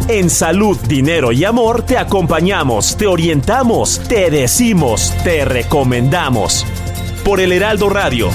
En Salud, Dinero y Amor te acompañamos, te orientamos, te decimos, te recomendamos. Por el Heraldo Radio.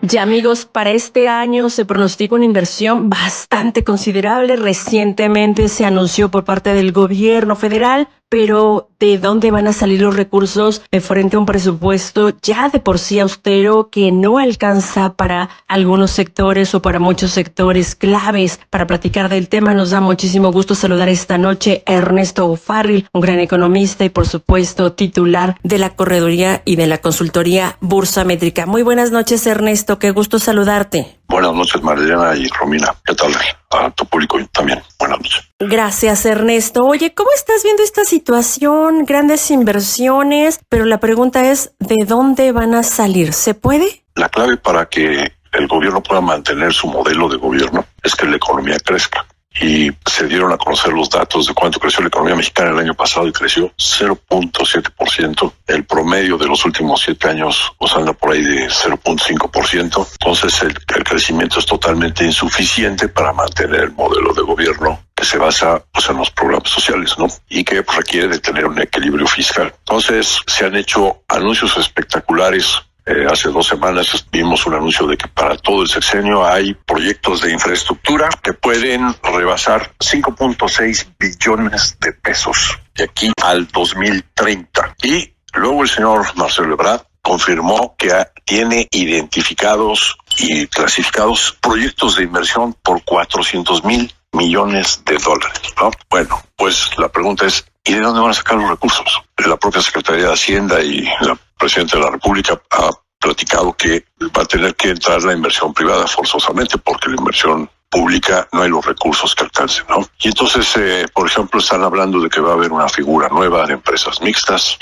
Ya amigos, para este año se pronostica una inversión bastante considerable. Recientemente se anunció por parte del gobierno federal, pero ¿de dónde van a salir los recursos frente a un presupuesto ya de por sí austero que no alcanza para algunos sectores o para muchos sectores claves? Para platicar del tema nos da muchísimo gusto saludar esta noche a Ernesto O'Farrill, un gran economista y por supuesto titular de la correduría y de la consultoría Bursamétrica. Muy buenas noches, Ernesto, qué gusto saludarte. Buenas noches, Marilena y Romina. ¿Qué tal? A tu público también. Buenas noches. Gracias, Ernesto. Oye, ¿cómo estás viendo esta situación? Grandes inversiones, pero la pregunta es, ¿de dónde van a salir? ¿Se puede? La clave para que el gobierno pueda mantener su modelo de gobierno es que la economía crezca. Y se dieron a conocer los datos de cuánto creció la economía mexicana el año pasado y creció 0.7%. El promedio de los últimos 7 años anda por ahí de 0.5%. Entonces el crecimiento es totalmente insuficiente para mantener el modelo de gobierno que se basa en los programas sociales, ¿no? Y que requiere de tener un equilibrio fiscal. Entonces se han hecho anuncios espectaculares. Hace 2 semanas vimos un anuncio de que para todo el sexenio hay proyectos de infraestructura que pueden rebasar 5.6 billones de pesos de aquí al 2030. Y luego el señor Marcelo Ebrard confirmó que tiene identificados y clasificados proyectos de inversión por 400,000 millones de dólares, ¿no? Bueno, pues la pregunta es, ¿y de dónde van a sacar los recursos? La propia Secretaría de Hacienda y la Presidenta de la República ha platicado que va a tener que entrar la inversión privada forzosamente porque la inversión pública no hay los recursos que alcancen, ¿no? Y entonces, por ejemplo, están hablando de que va a haber una figura nueva de empresas mixtas,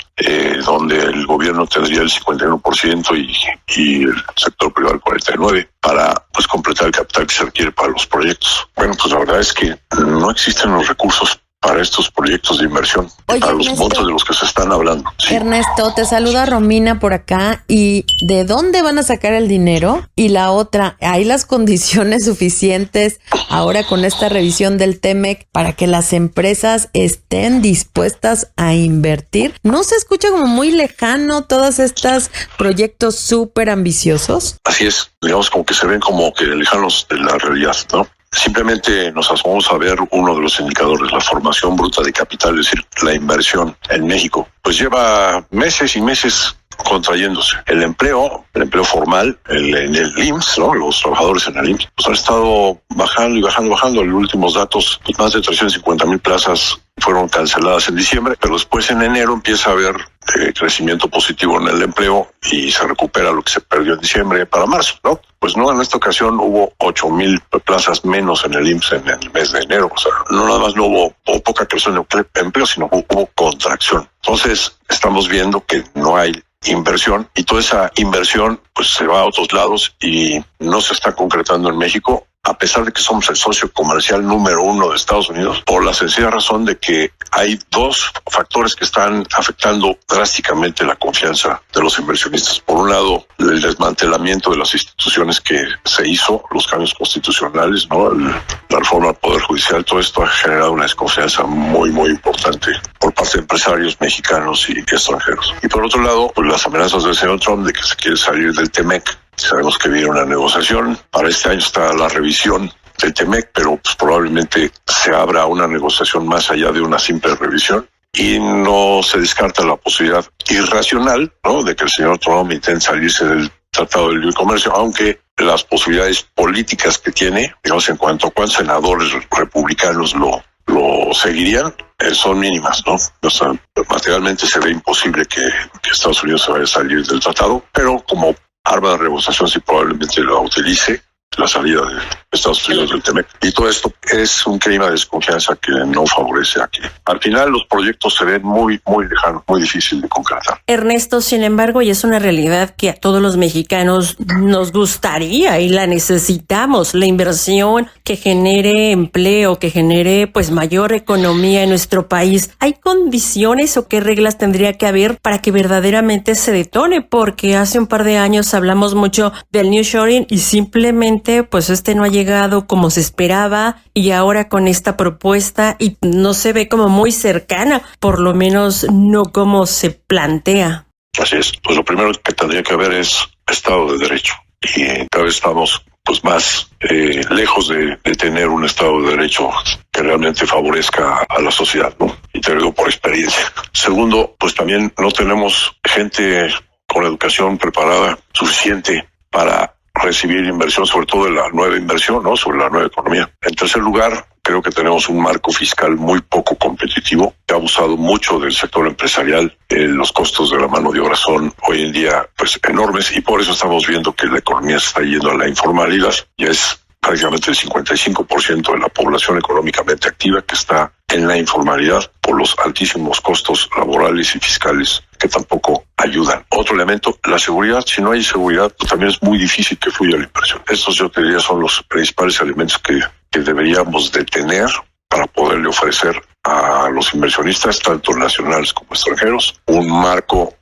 donde el gobierno tendría el 51% y el sector privado el 49% para completar el capital que se requiere para los proyectos. Bueno, pues la verdad es que no existen los recursos para estos proyectos de inversión, para los montos de los que se están hablando. Sí. Ernesto, te saluda Romina por acá. ¿Y de dónde van a sacar el dinero? Y la otra, ¿hay las condiciones suficientes ahora con esta revisión del TEMEC para que las empresas estén dispuestas a invertir? ¿No se escucha como muy lejano todos estos proyectos súper ambiciosos? Así es, digamos como que se ven como que lejanos de la realidad, ¿no? Simplemente nos asomamos a ver uno de los indicadores, la formación bruta de capital, es decir, la inversión en México. Pues lleva meses y meses contrayéndose. El empleo formal, en el IMSS, ¿no? Los trabajadores en el IMSS, han estado bajando y bajando. Los últimos datos, más de 350,000 plazas fueron canceladas en diciembre, pero después en enero empieza a haber crecimiento positivo en el empleo y se recupera lo que se perdió en diciembre para marzo, ¿no? Pues no, en esta ocasión hubo 8,000 plazas menos en el IMSS en el mes de enero. O sea, no nada más no hubo poca creación de empleo, sino hubo contracción. Entonces, estamos viendo que no hay inversión y toda esa inversión se va a otros lados y no se está concretando en México, a pesar de que somos el socio comercial número 1 de Estados Unidos, por la sencilla razón de que hay 2 factores que están afectando drásticamente la confianza de los inversionistas. Por un lado, el desmantelamiento de las instituciones que se hizo, los cambios constitucionales, ¿no? La reforma al Poder Judicial, todo esto ha generado una desconfianza muy, muy importante por parte de empresarios mexicanos y extranjeros. Y por otro lado, las amenazas del señor Trump de que se quiere salir del TEMEC. Sabemos que viene una negociación. Para este año está la revisión del TEMEC, pero probablemente se abra una negociación más allá de una simple revisión. Y no se descarta la posibilidad irracional, ¿no?, de que el señor Trump intente salirse del Tratado de Libre Comercio, aunque las posibilidades políticas que tiene, digamos, en cuanto a cuántos senadores republicanos lo seguirían, son mínimas, ¿no? O sea, materialmente se ve imposible que Estados Unidos se vaya a salir del tratado, pero como arma de negociación si probablemente la utilice, la salida de Estados Unidos del TEMEC. Y todo esto es un clima de desconfianza que no favorece aquí. Al final los proyectos se ven muy lejanos, muy difícil de concretar. Ernesto, sin embargo, y es una realidad que a todos los mexicanos nos gustaría y la necesitamos, la inversión que genere empleo, que genere pues mayor economía en nuestro país. ¿Hay condiciones o qué reglas tendría que haber para que verdaderamente se detone? Porque hace un par de años hablamos mucho del nearshoring y simplemente pues no ha llegado como se esperaba, y ahora con esta propuesta y no se ve como muy cercana, por lo menos no como se plantea. Así es, pues lo primero que tendría que haber es Estado de Derecho, y cada vez estamos pues más lejos de tener un Estado de Derecho que realmente favorezca a la sociedad, ¿no? Y te lo digo por experiencia. Segundo, pues también no tenemos gente con educación preparada suficiente para recibir inversión, sobre todo de la nueva inversión, ¿no? Sobre la nueva economía. En tercer lugar, creo que tenemos un marco fiscal muy poco competitivo, que ha abusado mucho del sector empresarial. Los costos de la mano de obra son hoy en día pues enormes, y por eso estamos viendo que la economía se está yendo a la informalidad. Ya es prácticamente el 55% de la población económicamente activa que está en la informalidad por los altísimos costos laborales y fiscales que tampoco ayudan. Otro elemento, la seguridad. Si no hay seguridad, pues también es muy difícil que fluya la inversión. Estos, yo te diría, son los principales elementos que deberíamos de tener para poderle ofrecer a los inversionistas, tanto nacionales como extranjeros, un marco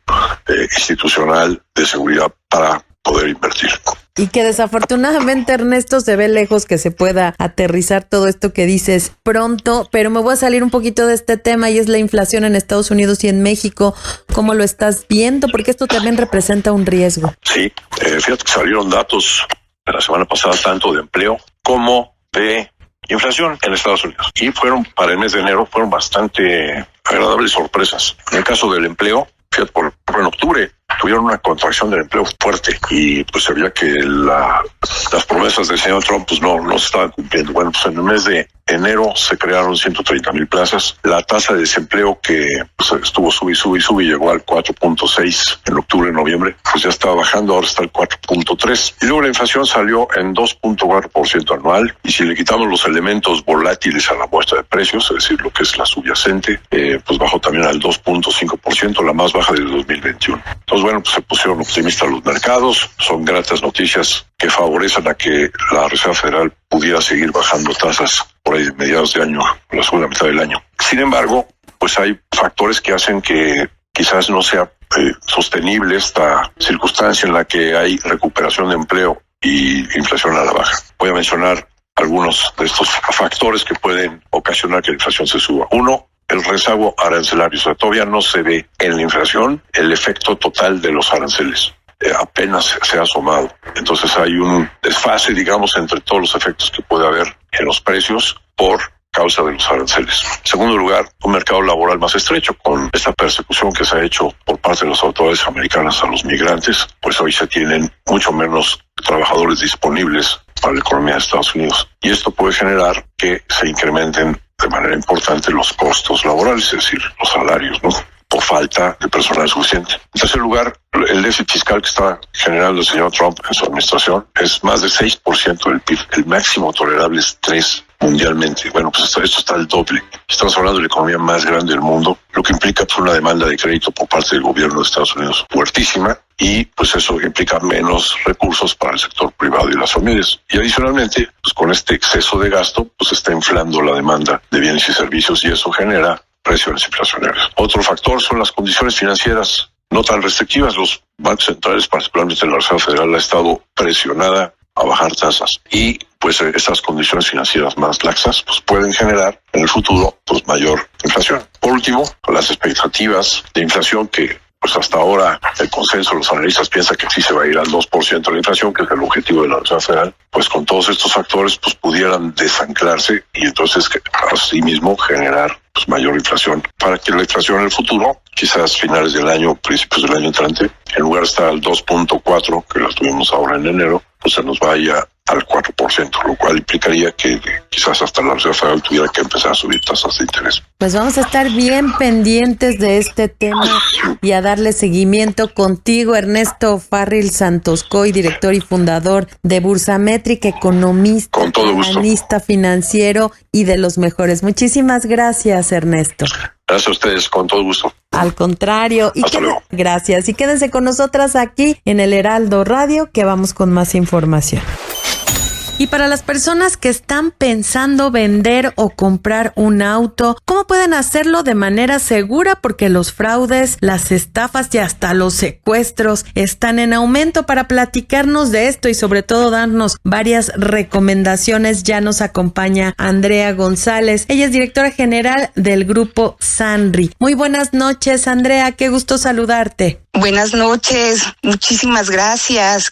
institucional de seguridad para poder invertir. Y que desafortunadamente, Ernesto, se ve lejos que se pueda aterrizar todo esto que dices pronto, pero me voy a salir un poquito de este tema, y es la inflación en Estados Unidos y en México. ¿Cómo lo estás viendo? Porque esto también representa un riesgo. Sí, fíjate que salieron datos de la semana pasada tanto de empleo como de inflación en Estados Unidos. Y para el mes de enero, fueron bastante agradables sorpresas. En el caso del empleo, fíjate, por ejemplo, en octubre tuvieron una contracción del empleo fuerte, y pues se veía que las promesas del señor Trump pues no se estaban cumpliendo. Bueno, pues en el mes de enero se crearon 130,000 plazas. La tasa de desempleo, que pues estuvo sube y llegó al 4.6 en octubre, noviembre, pues ya estaba bajando, ahora está el 4.3. Y luego la inflación salió en 2.4% anual, y si le quitamos los elementos volátiles a la muestra de precios, es decir, lo que es la subyacente, pues bajó también al 2.5%, la más baja del 2021. Entonces, bueno, pues se pusieron optimistas los mercados. Son gratas noticias que favorecen a que la Reserva Federal pudiera seguir bajando tasas por ahí de mediados de año, la segunda mitad del año. Sin embargo, pues hay factores que hacen que quizás no sea sostenible esta circunstancia en la que hay recuperación de empleo y inflación a la baja. Voy a mencionar algunos de estos factores que pueden ocasionar que la inflación se suba. Uno, el rezago arancelario. O sea, todavía no se ve en la inflación el efecto total de los aranceles. Apenas se ha asomado. Entonces hay un desfase, digamos, entre todos los efectos que puede haber en los precios por causa de los aranceles. En segundo lugar, un mercado laboral más estrecho. Con esta persecución que se ha hecho por parte de las autoridades americanas a los migrantes, pues hoy se tienen mucho menos trabajadores disponibles para la economía de Estados Unidos. Y esto puede generar que se incrementen de manera importante los costos laborales, es decir, los salarios, ¿no? Por falta de personal suficiente. En tercer lugar, el déficit fiscal que está generando el señor Trump en su administración es más de 6% del PIB. El máximo tolerable es 3% mundialmente. Bueno, pues esto está al doble. Estamos hablando de la economía más grande del mundo, lo que implica pues una demanda de crédito por parte del gobierno de Estados Unidos fuertísima, y pues eso implica menos recursos para el sector privado y las familias. Y adicionalmente, pues con este exceso de gasto, pues está inflando la demanda de bienes y servicios, y eso genera presiones inflacionarias. Otro factor son las condiciones financieras no tan restrictivas. Los bancos centrales, particularmente la Reserva Federal, ha estado presionada a bajar tasas, y pues estas condiciones financieras más laxas pues pueden generar en el futuro pues mayor inflación. Por último, las expectativas de inflación, que pues hasta ahora el consenso de los analistas piensa que sí se va a ir al 2% de la inflación, que es el objetivo de la Reserva Federal, pues con todos estos factores pues pudieran desanclarse, y entonces así mismo generar pues mayor inflación, para que la inflación en el futuro, quizás finales del año, principios del año entrante, en lugar de estar al 2.4, que la tuvimos ahora en enero, pues se nos vaya al 4%, lo cual implicaría que quizás hasta la Reserva Federal tuviera que empezar a subir tasas de interés. Pues vamos a estar bien pendientes de este tema y a darle seguimiento contigo, Ernesto Farril Santoscoy, director y fundador de Bursamétrica, economista, analista financiero y de los mejores. Muchísimas gracias, Ernesto. Gracias a ustedes, con todo gusto. Al contrario. Hasta luego. Gracias. Y quédense con nosotras aquí en el Heraldo Radio, que vamos con más información. Y para las personas que están pensando vender o comprar un auto, ¿cómo pueden hacerlo de manera segura? Porque los fraudes, las estafas y hasta los secuestros están en aumento. Para platicarnos de esto y sobre todo darnos varias recomendaciones, ya nos acompaña Andrea González. Ella es directora general del grupo Sanri. Muy buenas noches, Andrea, qué gusto saludarte. Buenas noches, muchísimas gracias.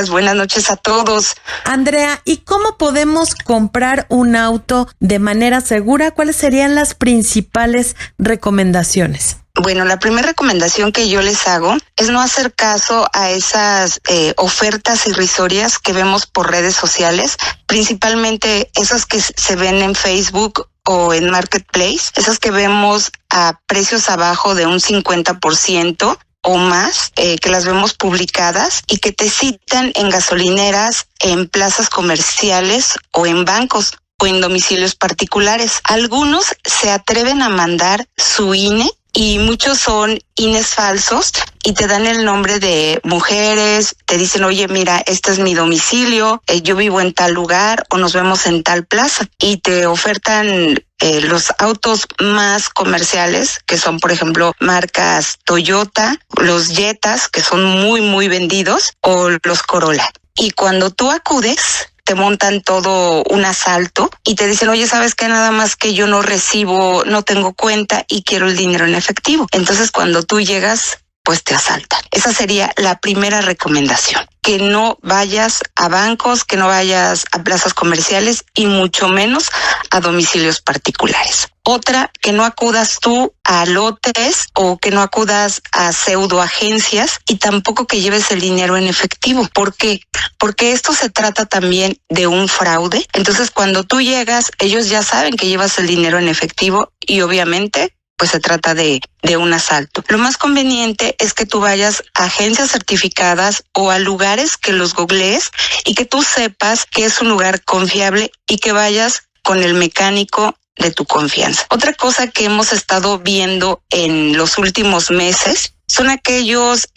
Buenas noches a todos. Andrea, ¿y cómo podemos comprar un auto de manera segura? ¿Cuáles serían las principales recomendaciones? Bueno, la primera recomendación que yo les hago es no hacer caso a esas ofertas irrisorias que vemos por redes sociales, principalmente esas que se ven en Facebook o en Marketplace, esas que vemos a precios abajo de un 50%. O más, que las vemos publicadas y que te citan en gasolineras, en plazas comerciales o en bancos o en domicilios particulares. Algunos se atreven a mandar su INE y muchos son INEs falsos y te dan el nombre de mujeres, te dicen, oye, mira, este es mi domicilio, yo vivo en tal lugar o nos vemos en tal plaza, y te ofertan los autos más comerciales, que son, por ejemplo, marcas Toyota, los Jetas, que son muy, muy vendidos, o los Corolla. Y cuando tú acudes, te montan todo un asalto y te dicen, oye, ¿sabes qué? Nada más que yo no recibo, no tengo cuenta y quiero el dinero en efectivo. Entonces, cuando tú llegas, pues te asaltan. Esa sería la primera recomendación. Que no vayas a bancos, que no vayas a plazas comerciales y mucho menos a domicilios particulares. Otra, que no acudas tú a lotes o que no acudas a pseudoagencias y tampoco que lleves el dinero en efectivo. ¿Por qué? Porque esto se trata también de un fraude. Entonces, cuando tú llegas, ellos ya saben que llevas el dinero en efectivo y obviamente pues se trata de un asalto. Lo más conveniente es que tú vayas a agencias certificadas o a lugares que los googlees y que tú sepas que es un lugar confiable y que vayas con el mecánico de tu confianza. Otra cosa que hemos estado viendo en los últimos meses son aquellos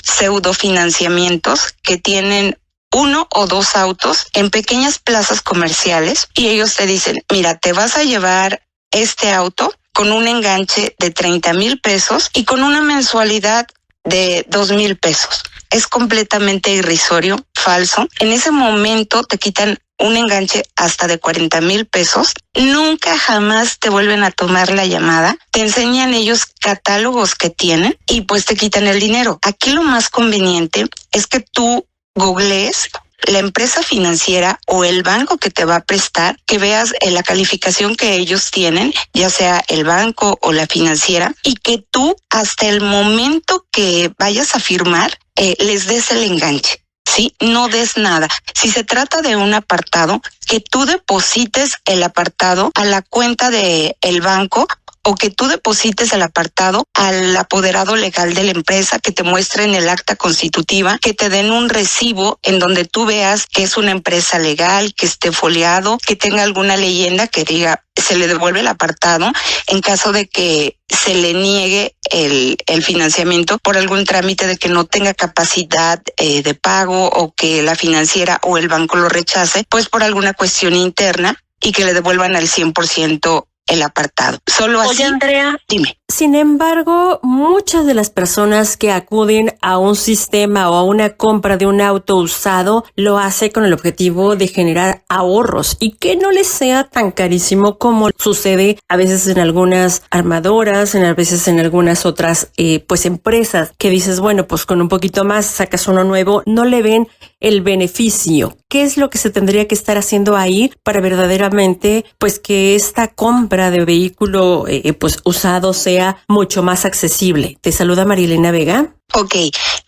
pseudofinanciamientos que tienen 1 o 2 autos en pequeñas plazas comerciales y ellos te dicen, mira, te vas a llevar este auto con un enganche de 30,000 pesos y con una mensualidad de 2,000 pesos. Es completamente irrisorio, falso. En ese momento te quitan un enganche hasta de 40,000 pesos. Nunca jamás te vuelven a tomar la llamada. Te enseñan ellos catálogos que tienen y pues te quitan el dinero. Aquí lo más conveniente es que tú googlees la empresa financiera o el banco que te va a prestar, que veas la calificación que ellos tienen, ya sea el banco o la financiera, y que tú hasta el momento que vayas a firmar les des el enganche. ¿Sí? No des nada. Si se trata de un apartado, que tú deposites el apartado a la cuenta de el banco o que tú deposites el apartado al apoderado legal de la empresa, que te muestren el acta constitutiva, que te den un recibo en donde tú veas que es una empresa legal, que esté foliado, que tenga alguna leyenda que diga se le devuelve el apartado en caso de que se le niegue el financiamiento por algún trámite de que no tenga capacidad de pago o que la financiera o el banco lo rechace, pues por alguna cuestión interna y que le devuelvan al 100% el apartado. Solo así. Oye, Andrea, dime. Sin embargo, muchas de las personas que acuden a un sistema o a una compra de un auto usado lo hace con el objetivo de generar ahorros y que no les sea tan carísimo como sucede a veces en algunas armadoras, a veces en algunas otras pues empresas que dices, bueno, pues con un poquito más sacas uno nuevo, no le ven el beneficio. ¿Qué es lo que se tendría que estar haciendo ahí para verdaderamente, pues, que esta compra de vehículo, pues, usado sea mucho más accesible? Te saluda María Elena Vega. Ok,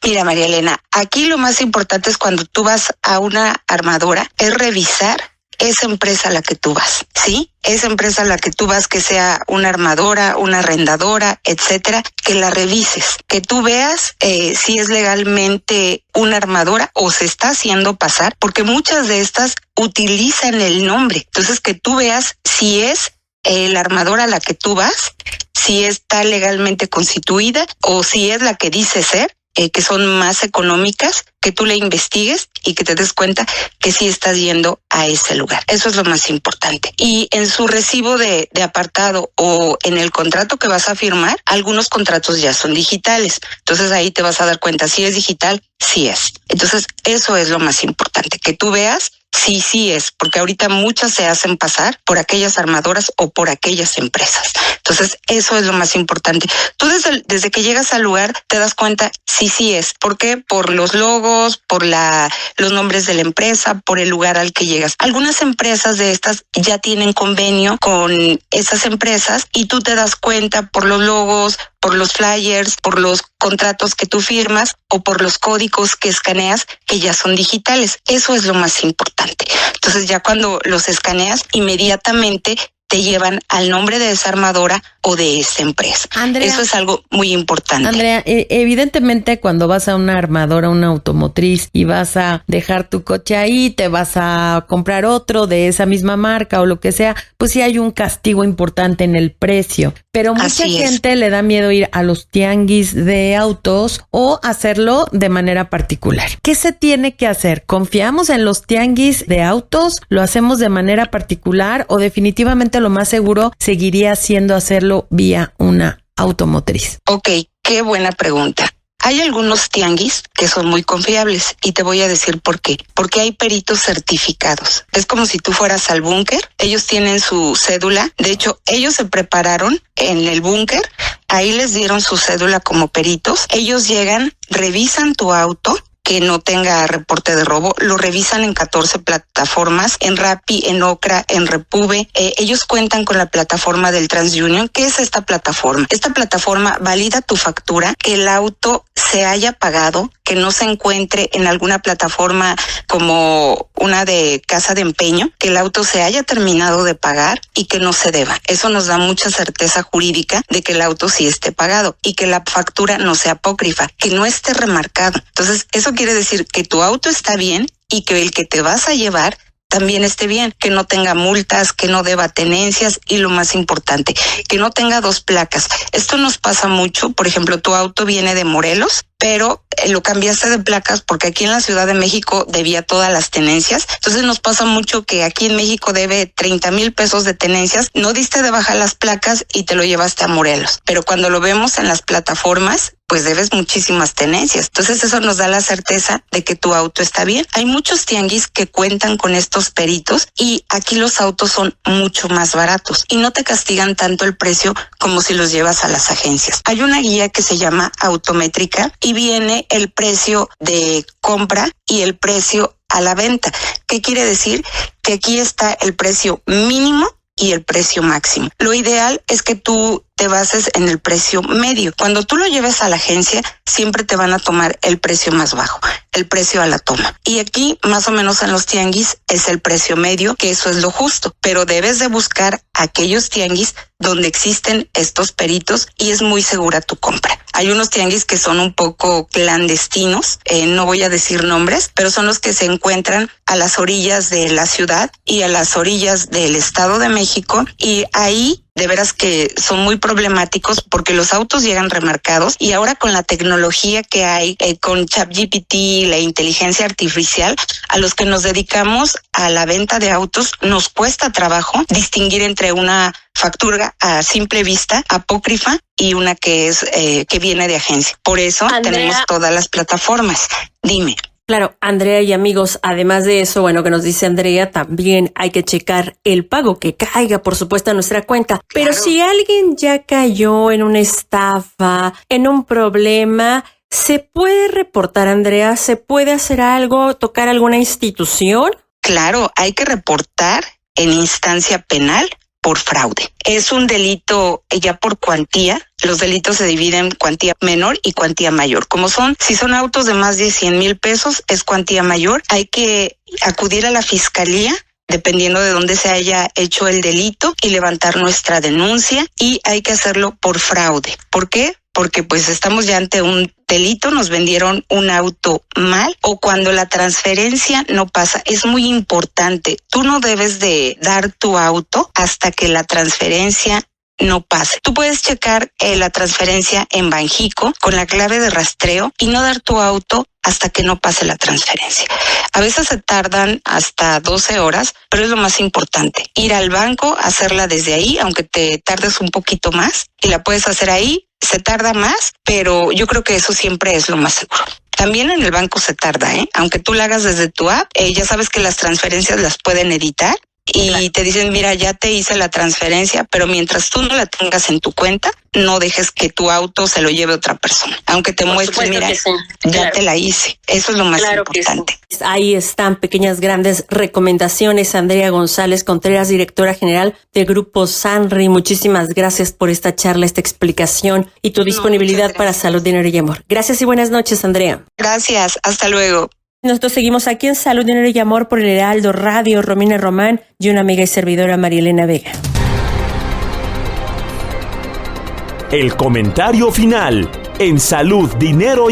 mira María Elena, aquí lo más importante es cuando tú vas a una armadora, es revisar esa empresa a la que tú vas, ¿sí? Esa empresa a la que tú vas, que sea una armadora, una arrendadora, etcétera, que la revises, que tú veas si es legalmente una armadora o se está haciendo pasar, porque muchas de estas utilizan el nombre. Entonces, que tú veas si es la armadora a la que tú vas, si está legalmente constituida o si es la que dice ser, que son más económicas, que tú le investigues y que te des cuenta que sí estás yendo a ese lugar. Eso es lo más importante. Y en su recibo de apartado o en el contrato que vas a firmar, algunos contratos ya son digitales. Entonces ahí te vas a dar cuenta si es digital, sí es. Entonces eso es lo más importante, que tú veas sí es, porque ahorita muchas se hacen pasar por aquellas armadoras o por aquellas empresas. Entonces, eso es lo más importante. Tú desde que llegas al lugar te das cuenta sí es. ¿Por qué? Por los logos, por los nombres de la empresa, por el lugar al que llegas. Algunas empresas de estas ya tienen convenio con esas empresas y tú te das cuenta por los logos, por los flyers, por los contratos que tú firmas o por los códigos que escaneas que ya son digitales. Eso es lo más importante. Entonces ya cuando los escaneas, inmediatamente te llevan al nombre de esa armadora o de esa empresa. Andrea, eso es algo muy importante. Andrea, evidentemente cuando vas a una armadora, una automotriz y vas a dejar tu coche ahí, te vas a comprar otro de esa misma marca o lo que sea, pues sí hay un castigo importante en el precio. Pero mucha gente le da miedo ir a los tianguis de autos o hacerlo de manera particular. ¿Qué se tiene que hacer? ¿Confiamos en los tianguis de autos? ¿Lo hacemos de manera particular o definitivamente lo más seguro seguiría siendo hacerlo vía una automotriz? Ok, qué buena pregunta. Hay algunos tianguis que son muy confiables y te voy a decir por qué. Porque hay peritos certificados. Es como si tú fueras al búnker. Ellos tienen su cédula. De hecho, ellos se prepararon en el búnker. Ahí les dieron su cédula como peritos. Ellos llegan, revisan tu auto, que no tenga reporte de robo, lo revisan en 14 plataformas, en Rappi, en Ocra, en Repube. Ellos cuentan con la plataforma del TransUnion. ¿Qué es esta plataforma? Esta plataforma valida tu factura, que el auto se haya pagado, que no se encuentre en alguna plataforma como una de casa de empeño, que el auto se haya terminado de pagar y que no se deba. Eso nos da mucha certeza jurídica de que el auto sí esté pagado y que la factura no sea apócrifa, que no esté remarcado. Entonces, eso quiere decir que tu auto está bien y que el que te vas a llevar también esté bien, que no tenga multas, que no deba tenencias y lo más importante, que no tenga 2 placas. Esto nos pasa mucho. Por ejemplo, tu auto viene de Morelos, pero lo cambiaste de placas porque aquí en la Ciudad de México debía todas las tenencias. Entonces nos pasa mucho que aquí en México debe 30,000 pesos de tenencias. No diste de baja las placas y te lo llevaste a Morelos. Pero cuando lo vemos en las plataformas, pues debes muchísimas tenencias. Entonces eso nos da la certeza de que tu auto está bien. Hay muchos tianguis que cuentan con estos peritos y aquí los autos son mucho más baratos y no te castigan tanto el precio como si los llevas a las agencias. Hay una guía que se llama Autométrica y viene el precio de compra y el precio a la venta. ¿Qué quiere decir? Que aquí está el precio mínimo y el precio máximo. Lo ideal es que tú te bases en el precio medio. Cuando tú lo lleves a la agencia, siempre te van a tomar el precio más bajo, el precio a la toma. Y aquí, más o menos en los tianguis, es el precio medio, que eso es lo justo. Pero debes de buscar aquellos tianguis donde existen estos peritos y es muy segura tu compra. Hay unos tianguis que son un poco clandestinos, no voy a decir nombres, pero son los que se encuentran a las orillas de la ciudad y a las orillas del Estado de México, y ahí de veras que son muy problemáticos porque los autos llegan remarcados y ahora con la tecnología que hay, con ChatGPT, la inteligencia artificial, a los que nos dedicamos a la venta de autos, nos cuesta trabajo distinguir entre una factura a simple vista apócrifa y una que es que viene de agencia. Por eso tenemos todas las plataformas. Dime. Claro, Andrea y amigos, además de eso, bueno, que nos dice Andrea, también hay que checar el pago que caiga, por supuesto, a nuestra cuenta. Pero si alguien ya cayó en una estafa, en un problema, ¿Se puede reportar, Andrea? ¿Se puede hacer algo, tocar alguna institución? Claro, hay que reportar en instancia penal por fraude. Es un delito ya por cuantía. Los delitos se dividen en cuantía menor y cuantía mayor. Si son autos de más de 100,000 pesos, es cuantía mayor. Hay que acudir a la fiscalía dependiendo de dónde se haya hecho el delito y levantar nuestra denuncia, y hay que hacerlo por fraude. ¿Por qué? Porque pues estamos ya ante un delito, nos vendieron un auto mal, o cuando la transferencia no pasa. Es muy importante, tú no debes de dar tu auto hasta que la transferencia no pase. Tú puedes checar la transferencia en Banxico con la clave de rastreo y no dar tu auto hasta que no pase la transferencia. A veces se tardan hasta 12 horas, pero es lo más importante. Ir al banco, hacerla desde ahí, aunque te tardes un poquito más, y la puedes hacer ahí. Se tarda más, pero yo creo que eso siempre es lo más seguro. También en el banco se tarda, aunque tú la hagas desde tu app, ya sabes que las transferencias las pueden editar y te dicen, mira, ya te hice la transferencia, pero mientras tú no la tengas en tu cuenta, no dejes que tu auto se lo lleve otra persona. Aunque te muestre, mira, sí, ya te la hice. Eso es lo más importante. Sí. Ahí están pequeñas, grandes recomendaciones. Andrea González Contreras, directora general de Grupo Sanri. Muchísimas gracias por esta charla, esta explicación y tu disponibilidad para Salud, Dinero y Amor. Gracias y buenas noches, Andrea. Gracias. Hasta luego. Nosotros seguimos aquí en Salud, Dinero y Amor por el Heraldo Radio. Romina Román y una amiga y servidora, María Elena Vega. El comentario final en Salud, Dinero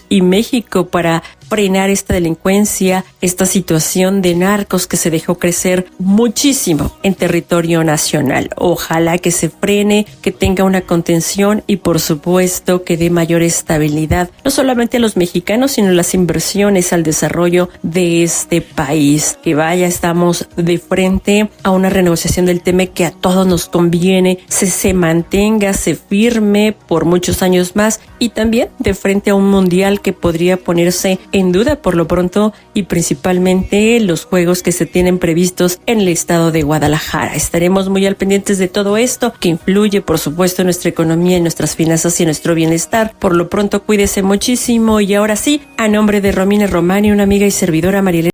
y México para frenar esta delincuencia, esta situación de narcos que se dejó crecer muchísimo en territorio nacional. Ojalá que se frene, que tenga una contención y por supuesto que dé mayor estabilidad, no solamente a los mexicanos, sino las inversiones al desarrollo de este país. Que vaya, estamos de frente a una renegociación del TEMEC que a todos nos conviene, se mantenga, se firme por muchos años más, y también de frente a un mundial que podría ponerse en duda por lo pronto y principalmente los juegos que se tienen previstos en el estado de Guadalajara. Estaremos muy al pendientes de todo esto que influye por supuesto en nuestra economía, en nuestras finanzas y en nuestro bienestar. Por lo pronto cuídese muchísimo y ahora sí, a nombre de Romina Romani, una amiga y servidora Marielena.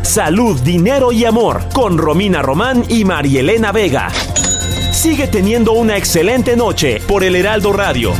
Salud, dinero y amor con Romina Román y Marielena Vega. Sigue teniendo una excelente noche por el Heraldo Radio.